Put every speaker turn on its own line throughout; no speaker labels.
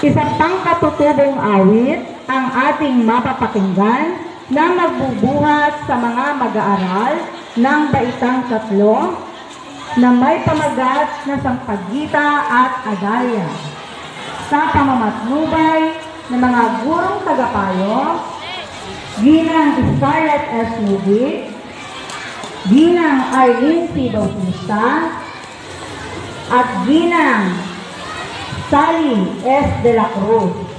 Isang pangkatutubong awit ang ating mapapakinggan na magbubuhat sa mga mag-aaral ng Baitang 3 na may pamagat na Sampaguita at Adalia sa pamamatnubay ng mga gurong tagapayo, Ginang Scarlett S. Nubi, Ginang Arlene C. Bautista, at Ginang Sally S. de la Cruz.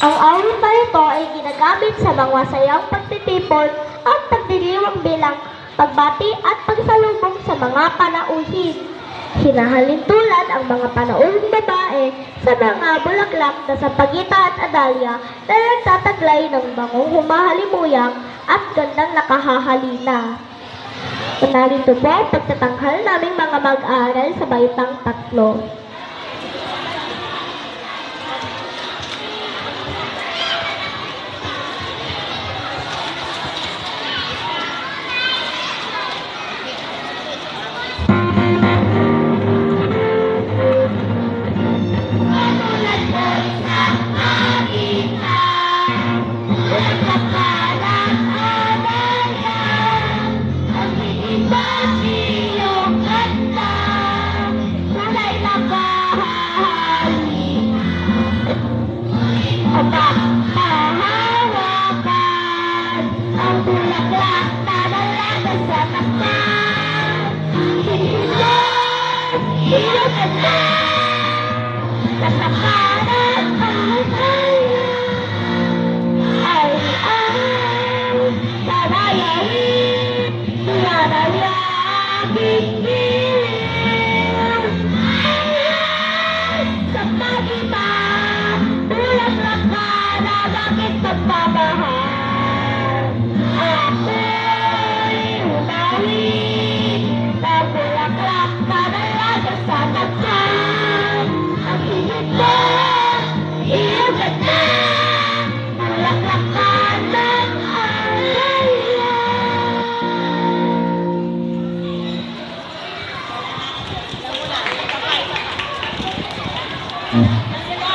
Ang awit na ito ay ginagamit sa mga masayang pagtitipon at pagdiriwang bilang pagbati at pagsalubong sa mga panauhin. Hinahalin tulad ang mga panauhing babae sa mga bulaklak na Sampaguita at Adalia na nagtataglay ng bangong humahalimuyang at gandang nakahahalina. Narito po ang pagtatanghal naming mga mag-aaral sa Baitang 3.
Mm-hmm.